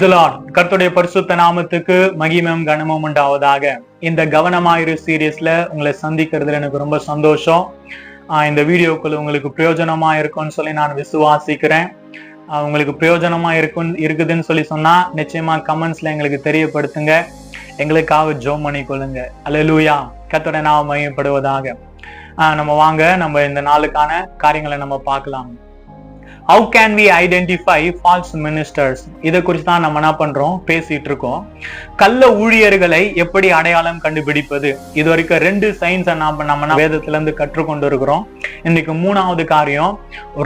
தி Lord. கர்த்தருடைய பரிசுத்த நாமத்துக்கு மகிமையும் கனமும் உண்டாவதாக. இந்த கவனமாயிரு சீரியஸ்ல உங்களை சந்திக்கிறதுல எனக்கு ரொம்ப சந்தோஷம். இந்த வீடியோக்குள்ள உங்களுக்கு பிரயோஜனமா இருக்கும்னு சொல்லி நான் விசுவாசிக்கிறேன். உங்களுக்கு பிரயோஜனமா இருக்குதுன்னு சொல்லி சொன்னா நிச்சயமா கமெண்ட்ஸ்ல எங்களுக்கு தெரியப்படுத்துங்க. எங்களுக்காக ஜெபம் பண்ணி கொள்ளுங்க. அல்லேலூயா. கர்த்தருடைய நாமம் மகிமைப்படுவதாக. நம்ம இந்த நாளுக்கான காரியங்களை நம்ம பார்க்கலாம். How can we identify false ministers? இதை குறித்து தான் நம்ம என்ன பண்றோம், பேசிட்டு இருக்கோம். கள்ள ஊழியர்களை எப்படி அடையாளம் கண்டுபிடிப்பது? இது வரைக்கும் 2 சைன்ஸ் நம்ம வேதத்துல இருந்து கற்றுக்கொண்டு இருக்கிறோம். இன்னைக்கு 3வது காரியம்,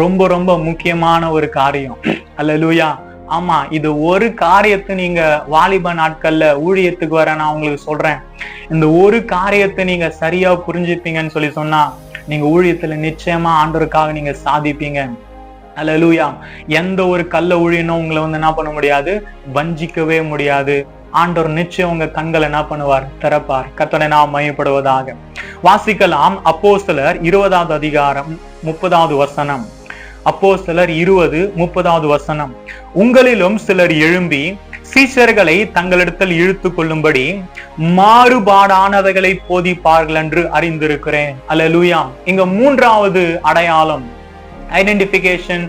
ரொம்ப ரொம்ப முக்கியமான ஒரு காரியம். அல்லேலூயா. ஆமா, இது ஒரு காரியத்தை நீங்க வாலிப நாட்கள்ல ஊழியத்துக்கு வர நான் உங்களுக்கு சொல்றேன். இந்த ஒரு காரியத்தை நீங்க சரியா புரிஞ்சுப்பீங்கன்னு சொல்லி சொன்னா நீங்க ஊழியத்துல நிச்சயமா ஆண்டவருக்காக நீங்க சாதிப்பீங்க. அல்லேலூயா. எந்த ஒரு கள்ள ஊழியனும் உங்களை என்ன பண்ண முடியாது, வஞ்சிக்கவே முடியாது. ஆண்டவர் நிச்சயம் உங்க கண்களை என்ன பண்ணுவார், திறப்பார். கர்த்தருடைய நாமம் மகிமைப்படுவதாக. வாசிக்கலாம். அப்போஸ்தலர் 20வது அதிகாரம் 30வது வசனம். அப்போஸ்தலர் 20:30வது வசனம். உங்களிலும் சிலர் எழும்பி சீஷர்களை தங்களிடத்தில் இழுத்து கொள்ளும்படி மாறுபாடானவைகளை போதிப்பார்கள் என்று அறிந்திருக்கிறேன். அல்லேலூயா. இங்க 3வது அடையாளம், ஐடென்டிபிகேஷன்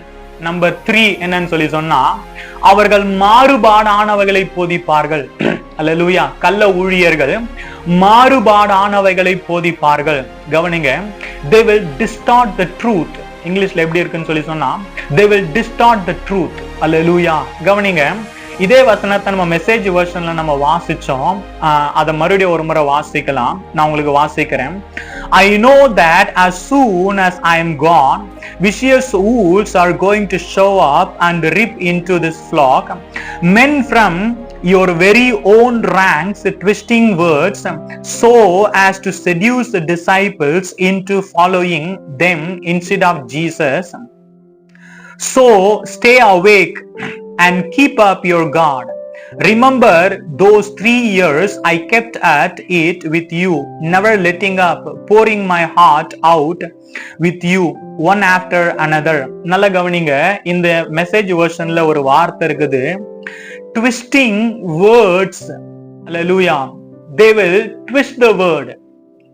நம்பர் 3 என்னன்னு சொல்லி சொன்னா, அவர்கள் மாறுபாடானவைகளை போதிப்பார்கள். அல்லேலூயா. கள்ள ஊழியர்கள் மாறுபாடானவைகளை போதிப்பார்கள். கவனிங்க, they will distort the truth. இங்கிலீஷ்ல எப்படி இருக்குன்னு சொல்லி சொன்னா, they will distort the truth. அல்லேலூயா. கவனிங்க, இதே வசனத்தை நம்ம மெசேஜ் வெர்ஷன்ல நம்ம வாசிச்சோம். அதை மறுபடியும் ஒரு முறை வாசிக்கலாம். நான் உங்களுக்கு வாசிக்கிறேன். I know that as soon as I am gone, vicious wolves are going to show up and rip into this flock, men from your very own ranks twisting words so as to seduce the disciples into following them instead of Jesus. So stay awake and keep up your guard. Remember those 3 years I kept at it with you, never letting up, pouring my heart out with you one after another. நல்ல கவனிங்க, இந்த message வெர்ஷன்ல ஒரு வார்த்தை இருக்குது, twisting words. Hallelujah. They will twist the word.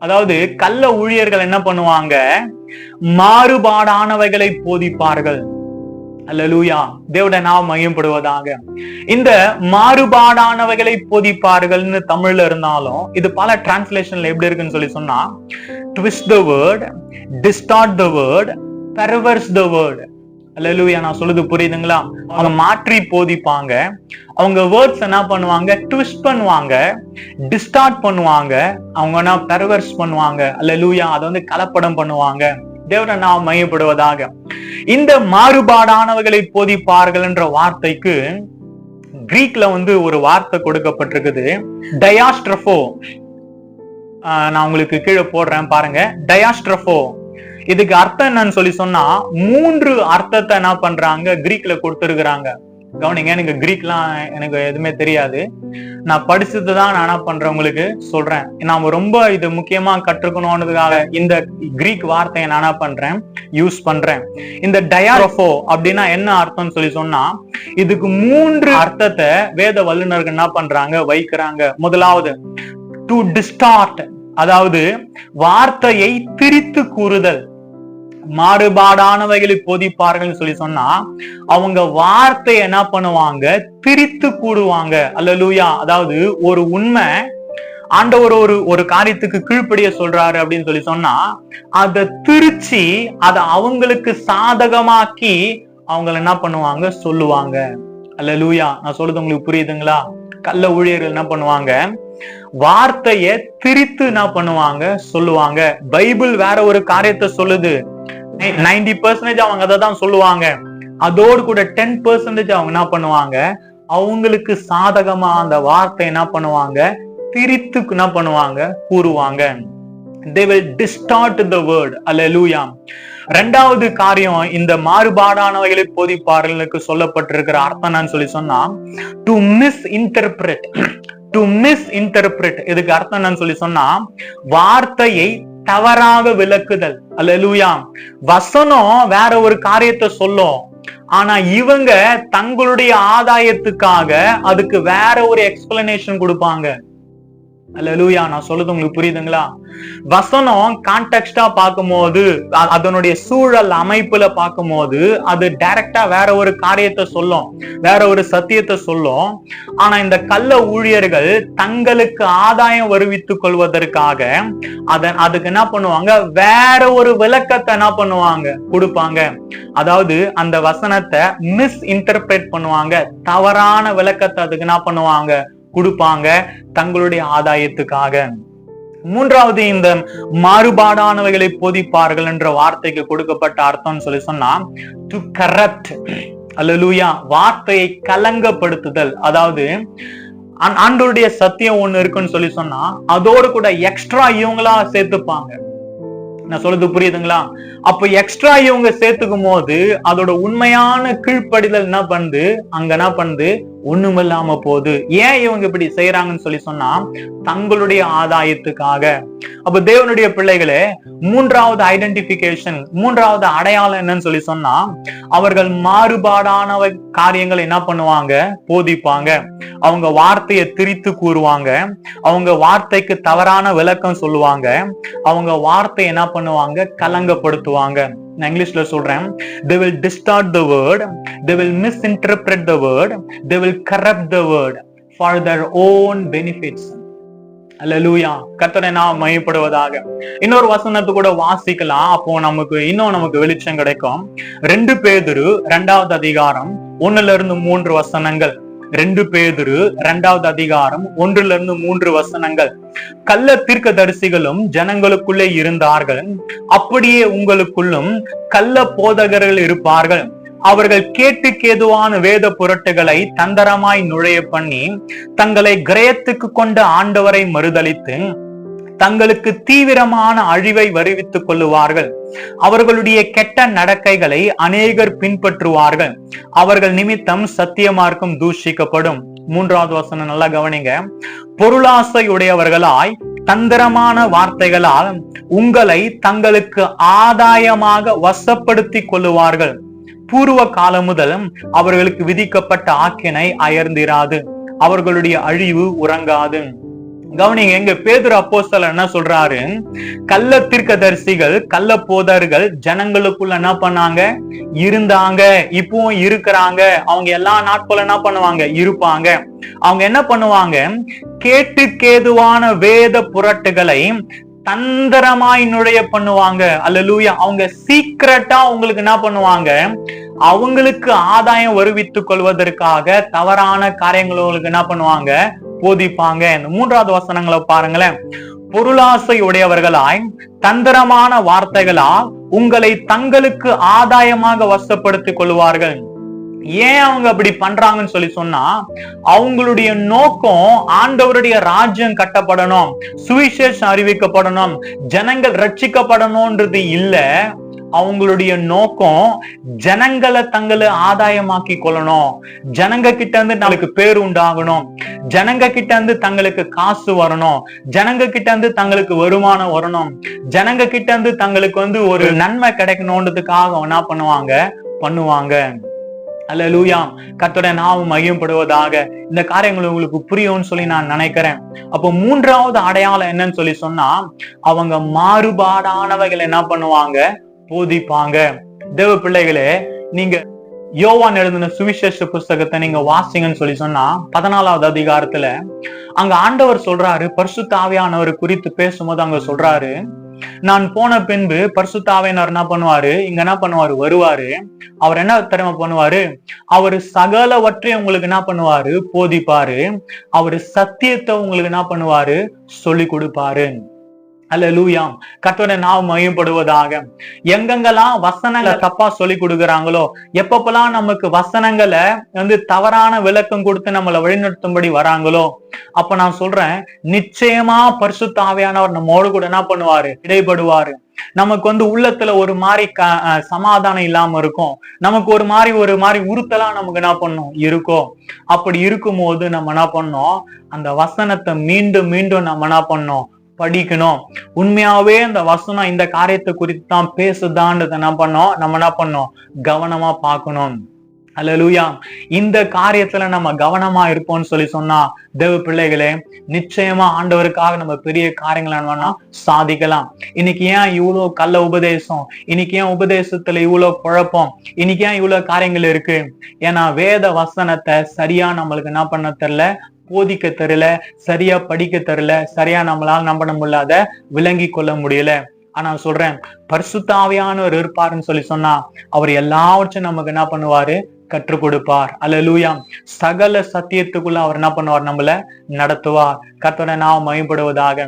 அதாவது கள்ள ஊழியர்கள் என்ன பண்ணுவாங்க, மாறுபாடானவைகளை போதிப்பார்கள். அல்லேலூயா. தேவனுடைய நாமம் மகிமைப்படுவதாக. இந்த மாறுபாடானவைகளை போதிப்பார்கள்னு தமிழ்ல இருந்தாலும் இது பல டிரான்ஸ்லேஷன்ல எப்படி இருக்குன்னு சொல்லி சொன்னா, twist the word, distort the word, perverse the word. அல்லேலூயா. நான் சொல்லுது புரியுதுங்களா? அவங்க மாற்றி போதிப்பாங்க. அவங்க வேர்ட்ஸ் என்ன பண்ணுவாங்க, ட்விஸ்ட் பண்ணுவாங்க, டிஸ்டார்ட் பண்ணுவாங்க, அவங்க பெர்வர்ஸ் பண்ணுவாங்க. அல்லேலூயா. அதை கலப்படம் பண்ணுவாங்க. தேவனுடைய நாமம் மகிமைப்படுவதாக. இந்த மாறுபாடானவைகளை போதிப்பார்கள் என்ற வார்த்தைக்கு கிரீக்ல ஒரு வார்த்தை கொடுக்கப்பட்டிருக்குது, டயாஸ்ட்ரபோ. நான் உங்களுக்கு கீழே போடுறேன் பாருங்க. டயாஸ்ட்ரபோ, இதுக்கு அர்த்தம் என்னன்னு சொல்லி சொன்னா 3 அர்த்தத்தை என்ன பண்றாங்க, கிரீக்ல கொடுத்திருக்கிறாங்க. கவனிங்க, எனக்கு கிரீக்லாம் எனக்கு எதுவுமே தெரியாது. நான் படிச்சதுதான் நான் என்ன பண்றேன் உங்களுக்கு சொல்றேன். நாம ரொம்ப இது முக்கியமா கற்றுக்கணும்ன்றதுக்காக இந்த கிரீக் வார்த்தையை நான் என்ன பண்றேன், யூஸ் பண்றேன். இந்த டயாஸ்ட்ரபோ அப்படின்னா என்ன அர்த்தம்னு சொல்லி சொன்னா, இதுக்கு 3 அர்த்தத்தை வேத வல்லுநர்கள் என்ன பண்றாங்க, வைக்கிறாங்க. முதலாவது, டு டிஸ்டார்ட், அதாவது வார்த்தையை திரித்து கூறுதல். மாறுபாடானவைகளை போதிப்பார்கள் சொல்லி சொன்னா அவங்க வார்த்தையை என்ன பண்ணுவாங்க, திரித்து கூடுவாங்க. அல்லேலூயா. அதாவது ஒரு உண்மை ஆண்டவர் ஒரு காரியத்துக்கு கீழ்ப்படிய சொல்றாரு அப்படின்னு சொல்லி சொன்னா அதை திரிச்சு அதை அவங்களுக்கு சாதகமாக்கி அவங்க என்ன பண்ணுவாங்க, சொல்லுவாங்க. அல்லேலூயா. நான் சொல்றது உங்களுக்கு புரியுதுங்களா? கள்ள ஊழியர்கள் என்ன பண்ணுவாங்க, வார்த்தைய திரித்து என்ன பண்ணுவாங்க, சொல்லுவாங்க. பைபிள் வேற ஒரு காரியத்தை சொல்லுது. 90% அவங்க அதை தான் சொல்லுவாங்க. அதோடு கூட 10% அவங்க என்ன பண்ணுவாங்க, அவங்களுக்கு சாதகமா அந்த வார்த்தை என்ன பண்ணுவாங்க, திரித்து என்ன பண்ணுவாங்க, கூறுவாங்க. They will distort the word. Hallelujah. 2வது காரியம், இந்த மாறுபாடானவைகளை போதிப்பார்களுக்கு சொல்லப்பட்டிருக்கிற அர்த்தம் என்னன்னு சொல்லி சொன்னா, to misinterpret. To misinterpret, இதுக்கு அர்த்தம் என்னன்னு சொல்லி சொன்னா, வார்த்தையை தவறாக விளக்குதல். அல்லேலூயா. வசனம் வேற ஒரு காரியத்தை சொல்லும், ஆனா இவங்க தங்களுடைய ஆதாயத்துக்காக அதுக்கு வேற ஒரு எக்ஸ்பிளனேஷன் கொடுப்பாங்க. அல்லேலூயா. நான் சொல்றது உங்களுக்கு புரியுதுங்களா? வசனம் கான்டெக்ஸ்டா பார்க்கும்போது, அதனுடைய சூழல் அமைப்புல பார்க்கும்போது அது டைரக்டா வேற ஒரு காரியத்தை சொல்லும், வேற ஒரு சத்தியத்தை சொல்லும். ஆனா இந்த கள்ள ஊழியர்கள் தங்களுக்கு ஆதாயம் வருவித்துக் கொள்வதற்காக அதுக்கு என்ன பண்ணுவாங்க, வேற ஒரு விளக்கத்தை என்ன பண்ணுவாங்க, கொடுப்பாங்க. அதாவது அந்த வசனத்தை மிஸ் இன்டர்பிரேட் பண்ணுவாங்க, தவறான விளக்கத்தை அதுக்கு என்ன பண்ணுவாங்க, கொடுப்பாங்க தங்களுடைய ஆதாயத்துக்காக. மூன்றாவது, இந்த மாறுபாடானவைகளை போதிப்பார்கள் என்ற வார்த்தைக்கு கொடுக்கப்பட்ட அர்த்தம் சொல்லி சொன்னா டு கரப்ட். அல்லேலூயா. வார்த்தையை கலங்கப்படுத்துதல். அதாவது ஆண்டவருடைய சத்தியம் ஒண்ணு இருக்குன்னு சொல்லி சொன்னா அதோடு கூட எக்ஸ்ட்ரா இவங்களா சேர்த்துப்பாங்க. நான் சொல்றது புரியுதுங்களா? அப்ப எக்ஸ்ட்ரா இவங்க சேர்த்துக்கும் போது அதோட உண்மையான கீழ்ப்படிதல் என்ன பண்ணுது, அங்க என்ன பண்ணுது, ஒண்ணுமில்லாம போகுது. ஏன் இவங்க இப்படி செய்யறாங்கன்னு சொல்லி சொன்னா தங்களுடைய ஆதாயத்துக்காக. அப்ப தேவனுடைய பிள்ளைகளே, மூன்றாவது ஐடென்டிபிகேஷன், மூன்றாவது அடையாளம் என்னன்னு சொல்லி சொன்னா அவர்கள் மாறுபாடான காரியங்களை என்ன பண்ணுவாங்க, போதிப்பாங்க. அவங்க வார்த்தையை திரித்து கூறுவாங்க, அவங்க வார்த்தைக்கு தவறான விளக்கம் சொல்லுவாங்க, அவங்க வார்த்தை என்ன பண்ணுவாங்க, கலங்கப்படுத்துவாங்க. நான் இங்கிலீஷ்ல சொல்றேன், they will distort the word, they will misinterpret the word, they will corrupt the word for their own benefits. அல்லேலூயா. கர்த்தரை நாம் மகிமைப்படுவதாக. இன்னொரு வசனத்தை கூட வாசிக்கலாம், அப்போ நமக்கு வெளிச்சம் கிடைக்கும். 2 பேதுரு 2வது அதிகாரம் 1-3 வசனங்கள். 2 பேதுரு 2வது அதிகாரம் 1-3 வசனங்கள். கள்ள தீர்க்கதரிசிகளும் ஜனங்களுக்குள்ளே இருந்தார்கள், அப்படியே உங்களுக்குள்ளும் கள்ள போதகர்கள் இருப்பார்கள். அவர்கள் கேட்டுக்கேதுவான வேத புரட்டுகளை தந்திரமாய் நுழைய பண்ணி தங்களை கிரயத்துக்கு கொண்ட ஆண்டவரை மறுதலித்து தங்களுக்கு தீவிரமான அழிவை வருவித்துக் கொள்ளுவார்கள். அவர்களுடைய கெட்ட நடக்கைகளை அநேகர் பின்பற்றுவார்கள். அவர்கள் நிமித்தம் சத்திய மார்க்கம் தூஷிக்கப்படும். 3வது வசனம் நல்லா கவனிங்க. பொருளாசை உடையவர்களாய் தந்திரமான வார்த்தைகளால் உங்களை தங்களுக்கு ஆதாயமாக வசப்படுத்தி கொள்ளுவார்கள். பூர்வ காலம் முதல் அவர்களுக்கு விதிக்கப்பட்ட ஆக்கினை அயர்ந்திராது, அவர்களுடைய அழிவு உறங்காது. கவனிங்க, எங்க பேதுரு அப்போஸ்தலர் என்ன சொல்றாரு, கள்ள தீர்க்கதரிசிகள் கள்ள போதர்கள் ஜனங்களுக்குள்ள என்ன பண்ணாங்க, இருந்தாங்க, இப்பவும் இருக்கிறாங்க. அவங்க எல்லா நாட்களும் என்ன பண்ணுவாங்க, இருப்பாங்க. அவங்க என்ன பண்ணுவாங்க, கேட்டுக்கேதுவான வேத புரட்டுகளை தந்திரமாய் நுழைய பண்ணுவாங்க. அல்லேலூயா. அவங்க சீக்கிரட்டா உங்களுக்கு என்ன பண்ணுவாங்க, அவங்களுக்கு ஆதாயம் வருவித்துக் கொள்வதற்காக தவறான காரியங்களுக்கு என்ன பண்ணுவாங்க, போதிப்பாங்க. இந்த 3வது வசனங்களை பாருங்களேன். பொருளாசை உடையவர்களாய் தந்திரமான வார்த்தைகளால் உங்களை தங்களுக்கு ஆதாயமாக வசப்படுத்திக் கொள்வார்கள். ஏன் அவங்க அப்படி பண்றாங்கன்னு சொல்லி சொன்னா அவங்களுடைய நோக்கம் ஆண்டவருடைய ராஜ்யம் கட்டப்படணும், சுவிசேஷம் அறிவிக்கப்படணும், ஜனங்கள் ரட்சிக்கப்படணும்ன்றது இல்ல. அவங்களுடைய நோக்கம் ஜனங்களை தங்களை ஆதாயமாக்கி கொள்ளணும், ஜனங்க கிட்ட இருந்து நம்மளுக்கு பேர் உண்டாகணும், ஜனங்க கிட்ட இருந்து தங்களுக்கு காசு வரணும், ஜனங்க கிட்ட இருந்து தங்களுக்கு வருமானம் வரணும், ஜனங்க கிட்ட இருந்து தங்களுக்கு ஒரு நன்மை கிடைக்கணும்ன்றதுக்காக என்ன பண்ணுவாங்க. அல்லேலூயா. கர்த்தருடைய நாமம் மகிமைப்படுவதாக. இந்த காரியங்கள் உங்களுக்கு புரியும்னு சொல்லி நான் நினைக்கிறேன். அப்போ 3வது அடையாளம் என்னன்னு சொல்லி சொன்னா அவங்க மாறுபாடானவைகள் என்ன பண்ணுவாங்க, போதிப்பாங்க. தேவ பிள்ளைகளே, நீங்க யோவான் எழுதின சுவிசேஷ புஸ்தகத்தை நீங்க வாசிங்கன்னு சொல்லி சொன்னா 14வது அதிகாரத்துல அங்க ஆண்டவர் சொல்றாரு, பரிசுத்த ஆவியானவர் குறித்து பேசும்போது அங்க சொல்றாரு, நான் போன பின்பு பரிசுத்த ஆவியானவர் என்ன பண்ணுவாரு, இங்க என்ன பண்ணுவாரு, வருவாரு. அவர் என்ன தெரியுமா பண்ணுவாரு, அவரு சகலவற்றையும் உங்களுக்கு என்ன பண்ணுவாரு, போதிப்பாரு. அவரு சத்தியத்தை உங்களுக்கு என்ன பண்ணுவாரு, சொல்லி கொடுப்பாரு. அல்லேலூயா. கர்த்தருடைய நாமம் மகிமைப்படுவதாக. எங்கெங்கெல்லாம் வசனங்களை தப்பா சொல்லி கொடுக்குறாங்களோ, எப்பப்பெல்லாம் நமக்கு வசனங்களை தவறான விளக்கம் கொடுத்து நம்மளை வழிநடத்தும்படி வராங்களோ, அப்ப நான் சொல்றேன், நிச்சயமா பரிசுத்த ஆவியானவர் நம்மோடு கூட என்ன பண்ணுவாரு, இடைப்படுவாரு. நமக்கு உள்ளத்துல ஒரு மாதிரி சமாதானம் இல்லாம இருக்கும், நமக்கு ஒரு மாதிரி உறுத்தலா நமக்கு என்ன பண்ணும் இருக்கும். அப்படி இருக்கும் போது நம்ம என்ன பண்ணோம், அந்த வசனத்தை மீண்டும் மீண்டும் நம்ம என்ன பண்ணோம், படிக்கணும். உண்மையாவே அந்த வசனம் இந்த காரியத்தை குறித்து தான் பேசுதான்றத நம்ம என்ன பண்ணோம், கவனமா பார்க்கணும். அல்லேலூயா. இந்த காரியத்துல நம்ம கவனமா இருப்போம்னு சொல்லி சொன்னா தேவ பிள்ளைகளே, நிச்சயமா ஆண்டவருக்காக நம்ம பெரிய காரியங்களை சாதிக்கலாம். இன்னைக்கு ஏன் இவ்வளவு கள்ள உபதேசம், இன்னைக்கு ஏன் உபதேசத்துல இவ்வளவு குழப்பம், இன்னைக்கு ஏன் இவ்வளவு காரியங்கள் இருக்கு? ஏன்னா வேத வசனத்தை சரியா நம்மளுக்கு என்ன பண்ண தெரியல, போதிக்க தெரியல, சரியா படிக்க தெரியல, சரியா நம்மளால நம்ப முடியாத விளங்கி கொள்ள முடியல. ஆனா சொல்றேன், பரிசுத்த ஆவியானவர் இருப்பாருன்னு சொல்லி சொன்னா அவர் எல்லாவற்றையும் நமக்கு என்ன பண்ணுவாரு, கற்றுக் கொடுப்பார். அல்லேலூயா. சகல சத்தியத்துக்குள்ள அவர் என்ன பண்ணுவார், நம்மள நடத்துவார். கர்த்தரை நாம் மகிமைப்படுவதாக.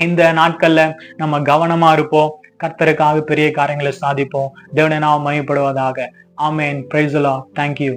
இந்த நாட்கள்ல நம்ம கவனமா இருப்போம், கர்த்தருக்காக பெரிய காரியங்களை சாதிப்போம். தேவனை நாம் மகிமைப்படுவதாக. Amen. Praise the lord. Thank you.